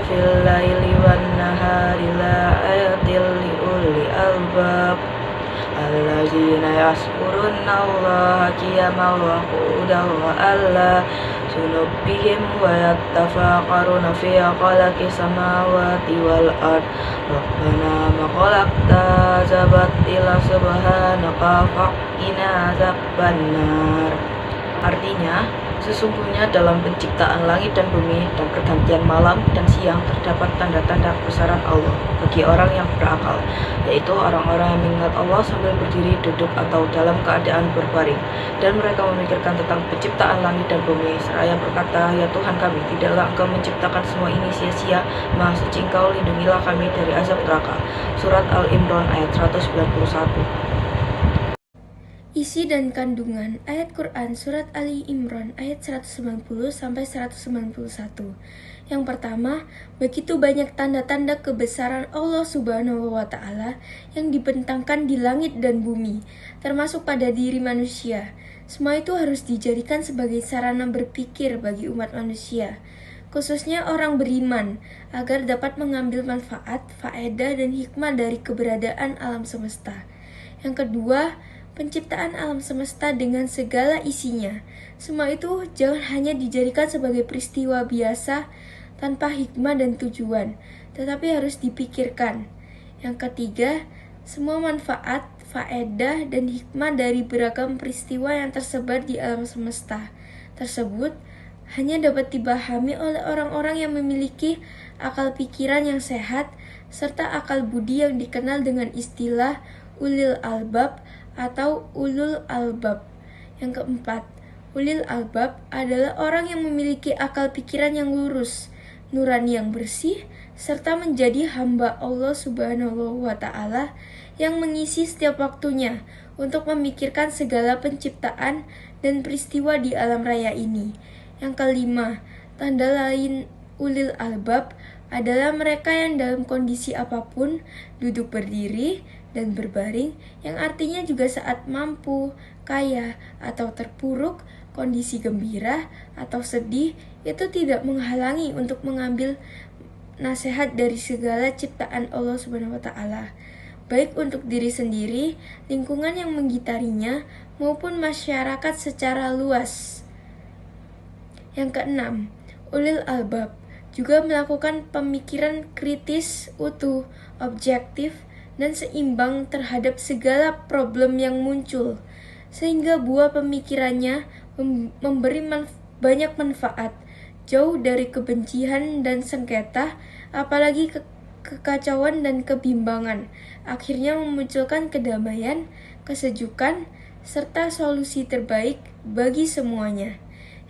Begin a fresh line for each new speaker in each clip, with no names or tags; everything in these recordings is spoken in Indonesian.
fil laili wan nahari laayatil liulil albab allazina yazkurunallaha qiyaman wa qu'udan wa ala junubihim wa yattafakkaruna fi khalaqis samawati wal ard rabbana ma khalaqta hadza batila subhanaka faqina adzabannar. Artinya, sesungguhnya dalam penciptaan langit dan bumi dan pergantian malam dan siang terdapat tanda-tanda kebesaran Allah bagi orang yang berakal, yaitu orang-orang yang mengingat Allah sambil berdiri, duduk, atau dalam keadaan berbaring, dan mereka memikirkan tentang penciptaan langit dan bumi, seraya berkata, ya Tuhan kami, tidaklah Engkau menciptakan semua ini sia-sia, Maha Suci Engkau, lindungilah kami dari azab neraka. Surat Al-Imran ayat 191.
Isi dan kandungan ayat Quran Surat Ali Imran ayat 190-191. Yang pertama, begitu banyak tanda-tanda kebesaran Allah Subhanahu wa Ta'ala yang dibentangkan di langit dan bumi, termasuk pada diri manusia. Semua itu harus dijadikan sebagai sarana berpikir bagi umat manusia, khususnya orang beriman, agar dapat mengambil manfaat, faedah, dan hikmah dari keberadaan alam semesta. Yang kedua, penciptaan alam semesta dengan segala isinya. Semua itu jangan hanya dijadikan sebagai peristiwa biasa tanpa hikmah dan tujuan, tetapi harus dipikirkan. Yang ketiga, semua manfaat, faedah, dan hikmah dari beragam peristiwa yang tersebar di alam semesta tersebut hanya dapat dipahami oleh orang-orang yang memiliki akal pikiran yang sehat serta akal budi yang dikenal dengan istilah ulil albab atau ulul albab. Yang keempat, ulil albab adalah orang yang memiliki akal pikiran yang lurus, nurani yang bersih, serta menjadi hamba Allah Subhanahu wa Ta'ala yang mengisi setiap waktunya untuk memikirkan segala penciptaan dan peristiwa di alam raya ini. Yang kelima, tanda lain ulil albab adalah mereka yang dalam kondisi apapun, duduk berdiri, dan berbaring, yang artinya juga saat mampu, kaya, atau terpuruk, kondisi gembira, atau sedih, itu tidak menghalangi untuk mengambil nasihat dari segala ciptaan Allah Subhanahu wa Ta'ala, baik untuk diri sendiri, lingkungan yang menggitarinya, maupun masyarakat secara luas. Yang keenam, ulil albab juga melakukan pemikiran kritis, utuh, objektif, dan seimbang terhadap segala problem yang muncul, sehingga buah pemikirannya memberi banyak manfaat, jauh dari kebencian dan sengketa, apalagi kekacauan dan kebimbangan, akhirnya memunculkan kedamaian, kesejukan, serta solusi terbaik bagi semuanya.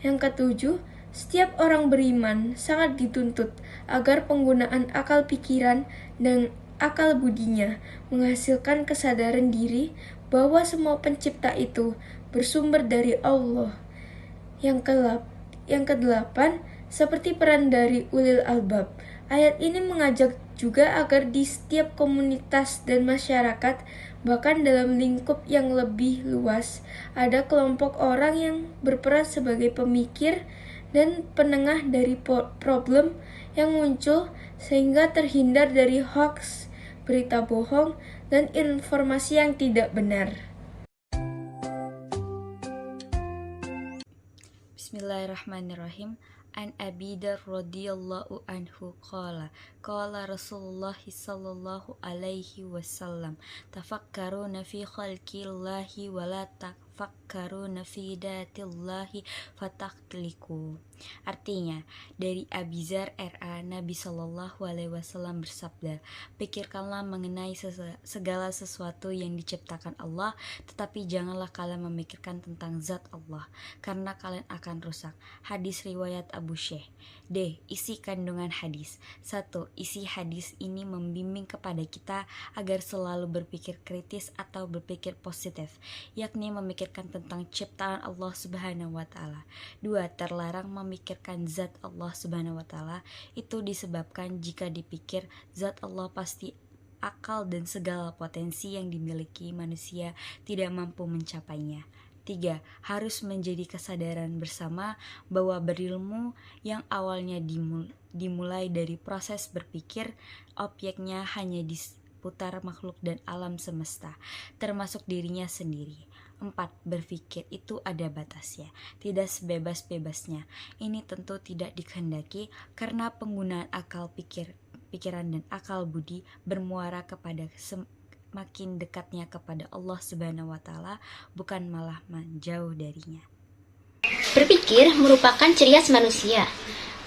Yang ketujuh, setiap orang beriman sangat dituntut agar penggunaan akal pikiran dan akal budinya menghasilkan kesadaran diri bahwa semua pencipta itu bersumber dari Allah. Yang kedelapan, seperti peran dari ulil albab, ayat ini mengajak juga agar di setiap komunitas dan masyarakat, bahkan dalam lingkup yang lebih luas, ada kelompok orang yang berperan sebagai pemikir dan penengah dari problem yang muncul, sehingga terhindar dari hoaks, berita bohong, dan informasi yang tidak benar.
Bismillahirrahmanirrahim. An Abi Dzar radhiyallahu anhu qala Rasulullah sallallahu alaihi wasallam tafakkaruna fi khalqillahi wa la tafakkaruna fi datillahi fatakliku. Artinya, dari Abi Dzar RA, Nabi Shallallahu Alaihi Wasallam bersabda, pikirkanlah mengenai segala sesuatu yang diciptakan Allah, tetapi janganlah kalian memikirkan tentang zat Allah, karena kalian akan rusak. Hadis riwayat Abu Syekh. D. Isi kandungan hadis. 1. Isi hadis ini membimbing kepada kita agar selalu berpikir kritis atau berpikir positif, yakni memikirkan tentang ciptaan Allah Subhanahu wa Ta'ala. 2. Terlarang memikirkan zat Allah Subhanahu wa Ta'ala. Itu disebabkan jika dipikir zat Allah pasti akal dan segala potensi yang dimiliki manusia tidak mampu mencapainya. 3. Harus menjadi kesadaran bersama bahwa berilmu yang awalnya dimulai dari proses berpikir, objeknya hanya diputar makhluk dan alam semesta, termasuk dirinya sendiri. 4. Berpikir itu ada batasnya, tidak sebebas-bebasnya. Ini tentu tidak dikehendaki karena penggunaan akal pikiran dan akal budi bermuara kepada makin dekatnya kepada Allah Subhanahu wa Ta'ala, bukan malah menjauh darinya.
Berpikir merupakan ciri khas manusia.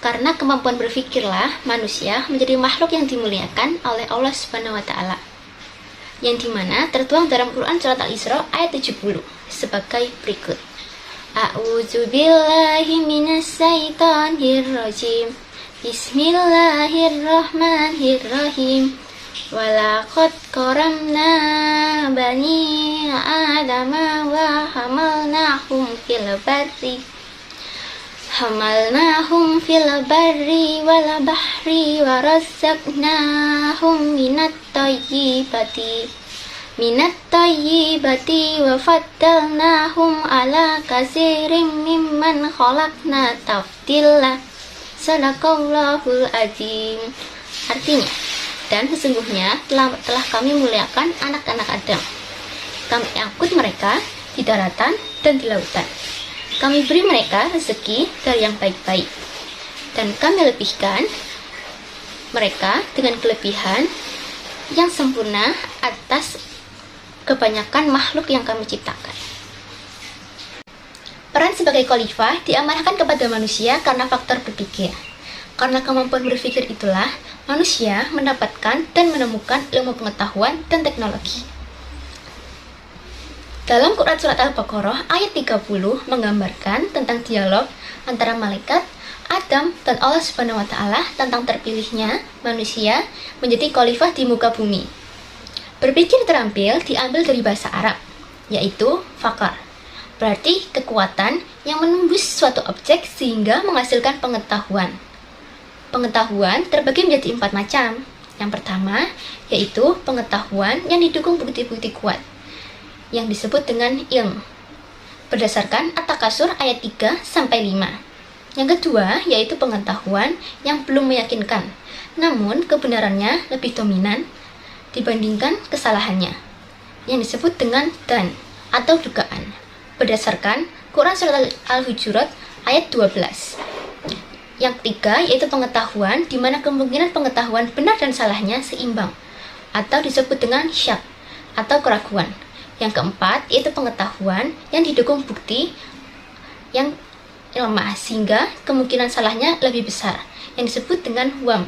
Karena kemampuan berpikirlah manusia menjadi makhluk yang dimuliakan oleh Allah Subhanahu wa Ta'ala. Yang dimana tertuang dalam Quran Surat Al-Isra ayat 70 sebagai berikut. A'udzu billahi minasyaitonir rajim. Bismillahirrahmanirrahim. Walaqad karamna bani adama wa hamalnahum fil barri wal bahri wa razzaqnahum minat tayyibati wa faddalnahum ala katsirin mimman khalaqna tafdila. Sadaqallahul azim. Artinya, dan sesungguhnya telah kami muliakan anak-anak Adam. Kami angkut mereka di daratan dan di lautan. Kami beri mereka rezeki dari yang baik-baik. Dan kami lebihkan mereka dengan kelebihan yang sempurna atas kebanyakan makhluk yang kami ciptakan. Peran sebagai khalifah diamanahkan kepada manusia karena faktor berpikir. Karena kemampuan berpikir itulah manusia mendapatkan dan menemukan ilmu pengetahuan dan teknologi. Dalam Quran Surat Al-Baqarah ayat 30 menggambarkan tentang dialog antara malaikat, Adam, dan Allah Subhanahu wa Ta'ala tentang terpilihnya manusia menjadi khalifah di muka bumi. Berpikir terampil diambil dari bahasa Arab, yaitu fakar. Berarti kekuatan yang menembus suatu objek sehingga menghasilkan pengetahuan. Pengetahuan terbagi menjadi 4 macam. Yang pertama, yaitu pengetahuan yang didukung bukti-bukti kuat, yang disebut dengan ilmu, berdasarkan At-Takasur ayat 3-5. Yang kedua, yaitu pengetahuan yang belum meyakinkan, namun kebenarannya lebih dominan dibandingkan kesalahannya, yang disebut dengan dan atau dugaan, berdasarkan Quran Surat Al-Hujurat ayat 12. Yang ketiga, yaitu pengetahuan di mana kemungkinan pengetahuan benar dan salahnya seimbang, atau disebut dengan syak, atau keraguan. Yang keempat, yaitu pengetahuan yang didukung bukti yang lemah, sehingga kemungkinan salahnya lebih besar, yang disebut dengan wam.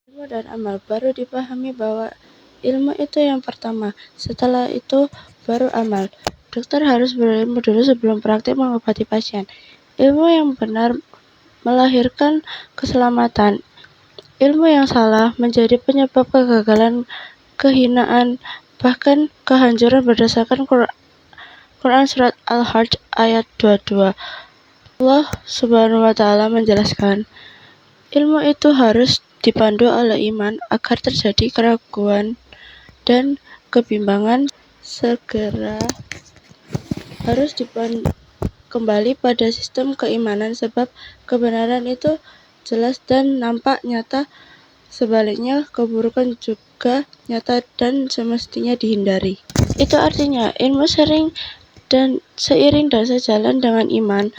Ilmu dan amal baru dipahami bahwa ilmu itu yang pertama, setelah itu baru amal. Dokter harus berilmu dulu sebelum praktik mengobati pasien. Ilmu yang benar melahirkan keselamatan. Ilmu yang salah menjadi penyebab kegagalan, kehinaan, bahkan kehancuran berdasarkan Quran Surat Al-Hajj ayat 22. Allah Subhanahu wa Ta'ala menjelaskan, ilmu itu harus dipandu oleh iman agar terjadi keraguan dan kebimbangan segera harus kembali pada sistem keimanan, sebab kebenaran itu jelas dan nampak nyata, sebaliknya keburukan juga nyata dan semestinya dihindari. Itu artinya ilmu seiring dan sejalan dengan iman,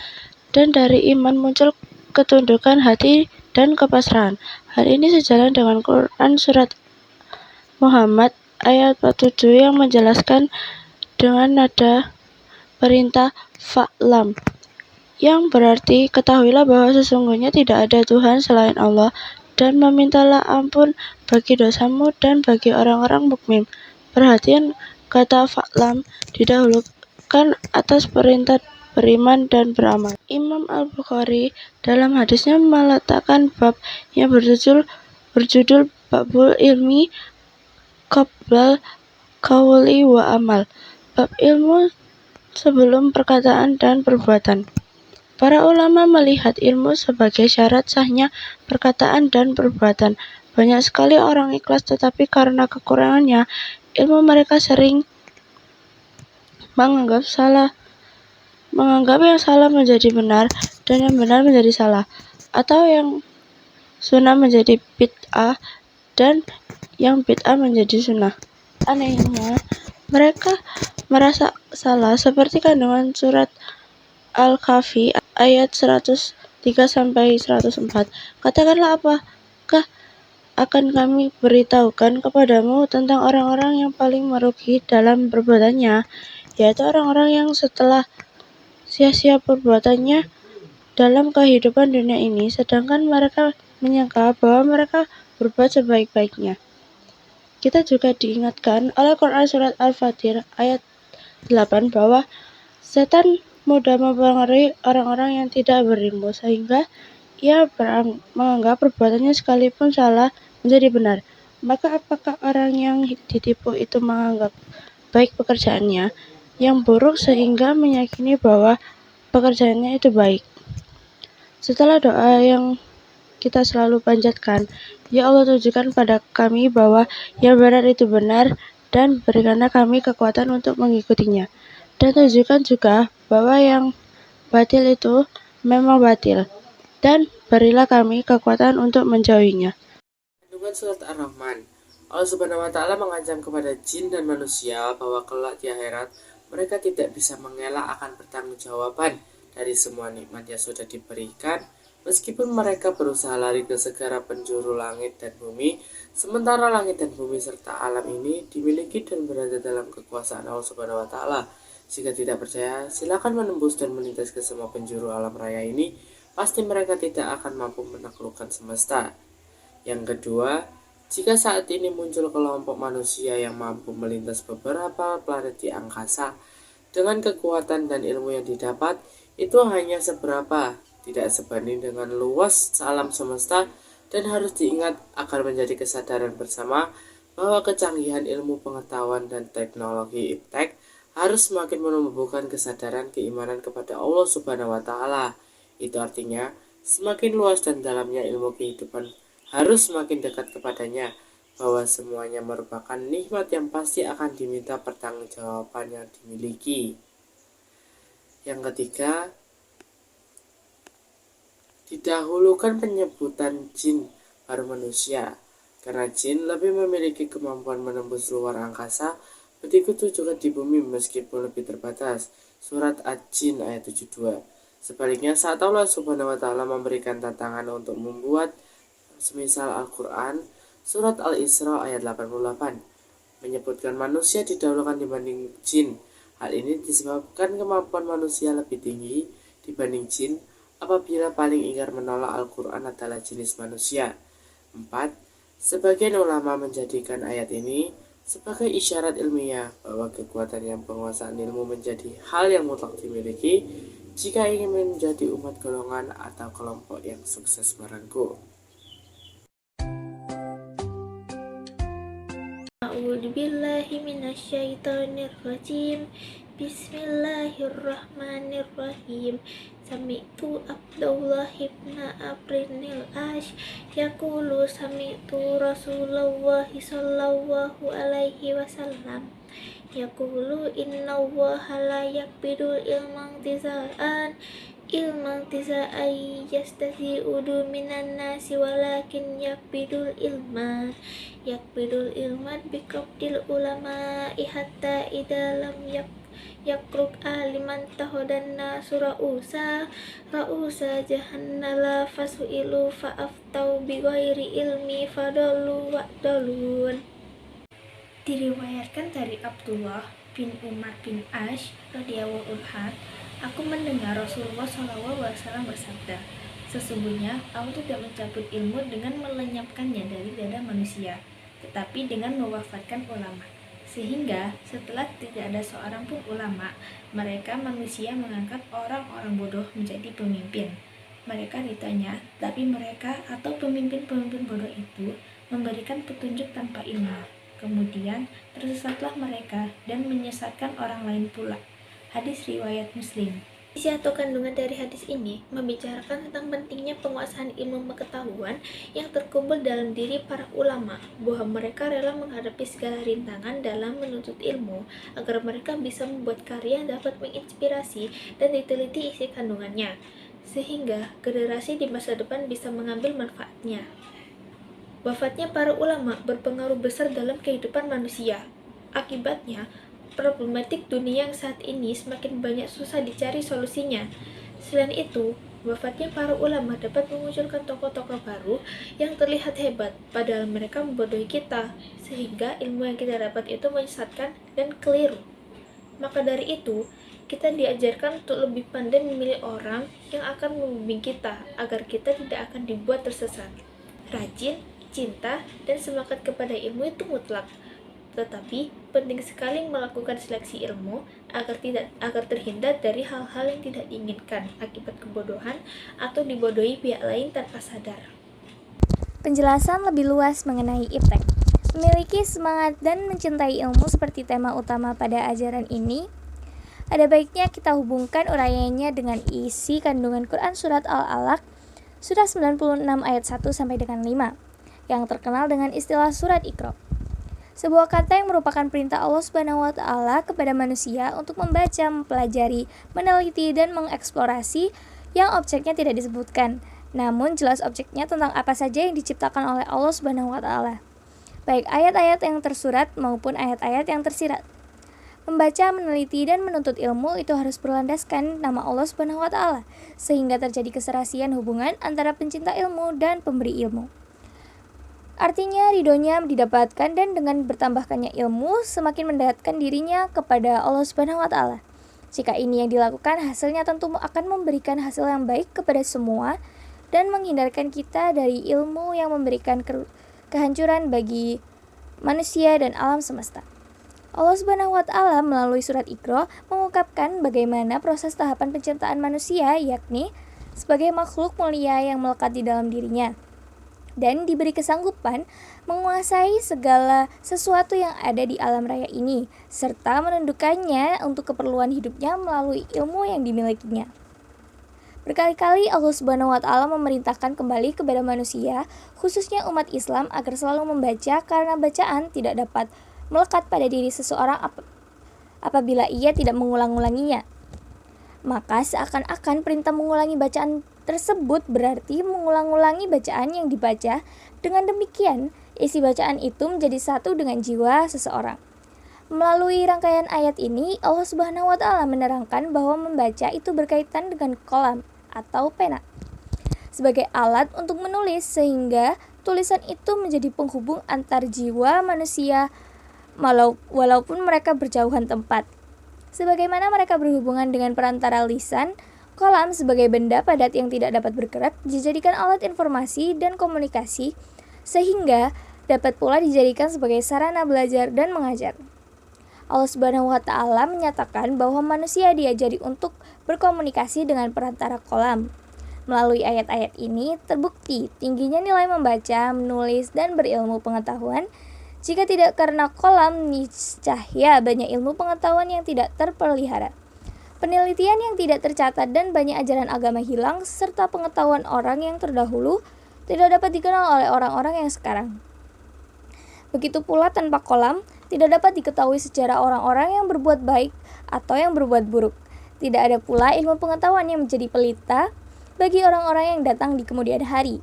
dan dari iman muncul ketundukan hati dan kepasrahan. Hal ini sejalan dengan Quran Surat Muhammad ayat 47 yang menjelaskan dengan nada perintah fa'lam, yang berarti ketahuilah bahwa sesungguhnya tidak ada Tuhan selain Allah, dan memintalah ampun bagi dosamu dan bagi orang-orang mukmin. Perhatian, kata fa'lam didahulukan atas perintah beriman dan beramal. Imam Al-Bukhari dalam hadisnya meletakkan bab yang berjudul Babul Ilmi Qoblal Qauli wa Amal, bab ilmu sebelum perkataan dan perbuatan. Para ulama melihat ilmu sebagai syarat sahnya perkataan dan perbuatan. Banyak sekali orang ikhlas, tetapi karena kekurangannya ilmu mereka sering menganggap yang salah menjadi benar dan yang benar menjadi salah, atau yang sunnah menjadi bid'ah dan yang bid'ah menjadi sunnah. Anehnya, mereka merasa salah seperti kandungan surat Al-Kahfi ayat 103-104. Katakanlah, apakah akan kami beritahukan kepadamu tentang orang-orang yang paling merugi dalam perbuatannya, yaitu orang-orang yang setelah sia-sia perbuatannya dalam kehidupan dunia ini, sedangkan mereka menyangka bahwa mereka berbuat sebaik-baiknya. Kita juga diingatkan oleh Quran surat Al-Fatir ayat 8 bahwa setan mudah mempengaruhi orang-orang yang tidak berilmu, sehingga ia menganggap perbuatannya sekalipun salah menjadi benar. Maka apakah orang yang ditipu itu menganggap baik pekerjaannya yang buruk sehingga meyakini bahwa pekerjaannya itu baik? Setelah doa yang kita selalu panjatkan, ya Allah, tunjukkan pada kami bahwa yang benar itu benar dan berikanlah kami kekuatan untuk mengikutinya. Dan tunjukkan juga bahwa yang batil itu memang batil, dan berilah kami kekuatan untuk menjauhinya.
Kandungan surat Ar-Rahman. Allah Subhanahu wa Ta'ala mengancam kepada jin dan manusia bahwa kelak di akhirat mereka tidak bisa mengelak akan pertanggungjawaban dari semua nikmat yang sudah diberikan, meskipun mereka berusaha lari ke segala penjuru langit dan bumi, sementara langit dan bumi serta alam ini dimiliki dan berada dalam kekuasaan Allah Subhanahu wa Ta'ala. Jika tidak percaya, silakan menembus dan melintas ke semua penjuru alam raya ini, pasti mereka tidak akan mampu menaklukkan semesta. Yang kedua, jika saat ini muncul kelompok manusia yang mampu melintas beberapa planet di angkasa, dengan kekuatan dan ilmu yang didapat, itu hanya seberapa, tidak sebanding dengan luas alam semesta, dan harus diingat agar menjadi kesadaran bersama bahwa kecanggihan ilmu pengetahuan dan teknologi iptek harus semakin menumbuhkan kesadaran keimanan kepada Allah Subhanahu wa Ta'ala. Itu artinya semakin luas dan dalamnya ilmu kehidupan harus semakin dekat kepadanya, bahwa semuanya merupakan nikmat yang pasti akan diminta pertanggungjawaban yang dimiliki. Yang ketiga, didahulukan penyebutan jin baru manusia, karena jin lebih memiliki kemampuan menembus luar angkasa, begitu juga di bumi meskipun lebih terbatas. Surat Ad-Jin ayat 72. Sebaliknya, saat Allah Subhanahu wa Ta'ala memberikan tantangan untuk membuat semisal Al-Quran, surat Al-Isra ayat 88 menyebutkan manusia didahulukan dibanding jin. Hal ini disebabkan kemampuan manusia lebih tinggi dibanding jin apabila paling ingkar menolak Al-Quran adalah jenis manusia. 4. Sebagian ulama menjadikan ayat ini sebagai isyarat ilmiah bahwa kekuatan yang penguasaan ilmu menjadi hal yang mutlak dimiliki jika ingin menjadi umat golongan atau kelompok yang sukses merengkuh.
A'udzubillahi minasyaitonirrajim. Bismillahirrahmanirrahim. Sami'tu Abdullah ibn Abrinil Ash yaqulu sami'tu Rasulullah sallallahu alaihi wasallam yaqulu innallaha la yaqbidul ilman tizaan yastazi'udu minan nasi walakin yaqbidul ilman biqabdil ulama'i hatta idza lam yakruk aliman tahodan nasu ra'usa jahannala fasu'ilu fa'aftau bighairi ilmi fadallu wa'dalun. Diriwayatkan dari Abdullah bin Umar bin Ash radhiyallahu anhu, aku mendengar Rasulullah SAW bersabda, sesungguhnya Allah tidak mencabut ilmu dengan melenyapkannya dari dada manusia, tetapi dengan mewafatkan ulama. Sehingga setelah tidak ada seorang pun ulama, mereka manusia mengangkat orang-orang bodoh menjadi pemimpin. Mereka ditanya, tapi mereka atau pemimpin-pemimpin bodoh itu memberikan petunjuk tanpa ilmu. Kemudian tersesatlah mereka dan menyesatkan orang lain pula. Hadis riwayat Muslim. Isi atau kandungan dari hadis ini membicarakan tentang pentingnya penguasaan ilmu pengetahuan yang terkumpul dalam diri para ulama, bahwa mereka rela menghadapi segala rintangan dalam menuntut ilmu agar mereka bisa membuat karya yang dapat menginspirasi dan diteliti isi kandungannya, sehingga generasi di masa depan bisa mengambil manfaatnya. Wafatnya para ulama berpengaruh besar dalam kehidupan manusia. Akibatnya, problematik dunia yang saat ini semakin banyak susah dicari solusinya. Selain itu, wafatnya para ulama dapat memunculkan tokoh-tokoh baru yang terlihat hebat, padahal mereka membodohi kita, sehingga ilmu yang kita dapat itu menyesatkan dan keliru. Maka dari itu, kita diajarkan untuk lebih pandai memilih orang yang akan membimbing kita, agar kita tidak akan dibuat tersesat. Rajin, cinta, dan semangat kepada ilmu itu mutlak. Tetapi penting sekali melakukan seleksi ilmu agar terhindar dari hal-hal yang tidak diinginkan akibat kebodohan atau dibodohi pihak lain tanpa sadar.
Penjelasan lebih luas mengenai iptek. Memiliki semangat dan mencintai ilmu seperti tema utama pada ajaran ini, ada baiknya kita hubungkan uraiannya dengan isi kandungan Quran Surat Al-Alaq, Surah 96 ayat 1 sampai dengan 5, yang terkenal dengan istilah Surat Iqra. Sebuah kata yang merupakan perintah Allah Subhanahu wa Ta'ala kepada manusia untuk membaca, mempelajari, meneliti, dan mengeksplorasi yang objeknya tidak disebutkan, namun jelas objeknya tentang apa saja yang diciptakan oleh Allah Subhanahu wa Ta'ala, baik ayat-ayat yang tersurat maupun ayat-ayat yang tersirat. Membaca, meneliti, dan menuntut ilmu itu harus berlandaskan nama Allah Subhanahu wa Ta'ala, sehingga terjadi keserasian hubungan antara pencinta ilmu dan pemberi ilmu. Artinya ridhonya didapatkan, dan dengan bertambahkannya ilmu semakin mendekatkan dirinya kepada Allah Subhanahu wa Ta'ala. Jika ini yang dilakukan, hasilnya tentu akan memberikan hasil yang baik kepada semua dan menghindarkan kita dari ilmu yang memberikan kehancuran bagi manusia dan alam semesta. Allah Subhanahu wa Ta'ala melalui surat Iqra mengungkapkan bagaimana proses tahapan penciptaan manusia, yakni sebagai makhluk mulia yang melekat di dalam dirinya dan diberi kesanggupan menguasai segala sesuatu yang ada di alam raya ini, serta menundukkannya untuk keperluan hidupnya melalui ilmu yang dimilikinya. Berkali-kali Allah Subhanahu wa Ta'ala memerintahkan kembali kepada manusia, khususnya umat Islam, agar selalu membaca karena bacaan tidak dapat melekat pada diri seseorang apabila ia tidak mengulang-ulanginya. Maka seakan-akan perintah mengulangi bacaan tersebut berarti mengulang-ulangi bacaan yang dibaca. Dengan demikian, isi bacaan itu menjadi satu dengan jiwa seseorang. Melalui rangkaian ayat ini, Allah Subhanahu wa Ta'ala menerangkan bahwa membaca itu berkaitan dengan qalam atau pena sebagai alat untuk menulis, sehingga tulisan itu menjadi penghubung antar jiwa manusia walaupun mereka berjauhan tempat. Sebagaimana mereka berhubungan dengan perantara lisan, qalam sebagai benda padat yang tidak dapat bergerak dijadikan alat informasi dan komunikasi, sehingga dapat pula dijadikan sebagai sarana belajar dan mengajar. Allah Subhanahu wa Ta'ala menyatakan bahwa manusia diajari untuk berkomunikasi dengan perantara qalam. Melalui ayat-ayat ini terbukti tingginya nilai membaca, menulis, dan berilmu pengetahuan. Jika tidak karena qalam, niscaya banyak ilmu pengetahuan yang tidak terpelihara, penelitian yang tidak tercatat, dan banyak ajaran agama hilang, serta pengetahuan orang yang terdahulu tidak dapat dikenal oleh orang-orang yang sekarang. Begitu pula tanpa qalam, tidak dapat diketahui sejarah orang-orang yang berbuat baik atau yang berbuat buruk. Tidak ada pula ilmu pengetahuan yang menjadi pelita bagi orang-orang yang datang di kemudian hari.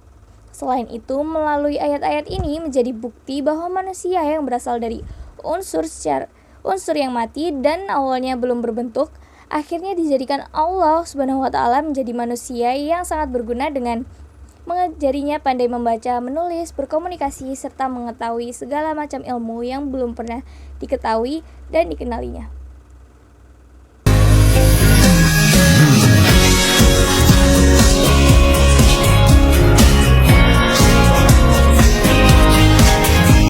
Selain itu, melalui ayat-ayat ini menjadi bukti bahwa manusia yang berasal dari unsur yang mati dan awalnya belum berbentuk, akhirnya dijadikan Allah Subhanahu wa Ta'ala menjadi manusia yang sangat berguna dengan mengajarinya pandai membaca, menulis, berkomunikasi, serta mengetahui segala macam ilmu yang belum pernah diketahui dan dikenalinya.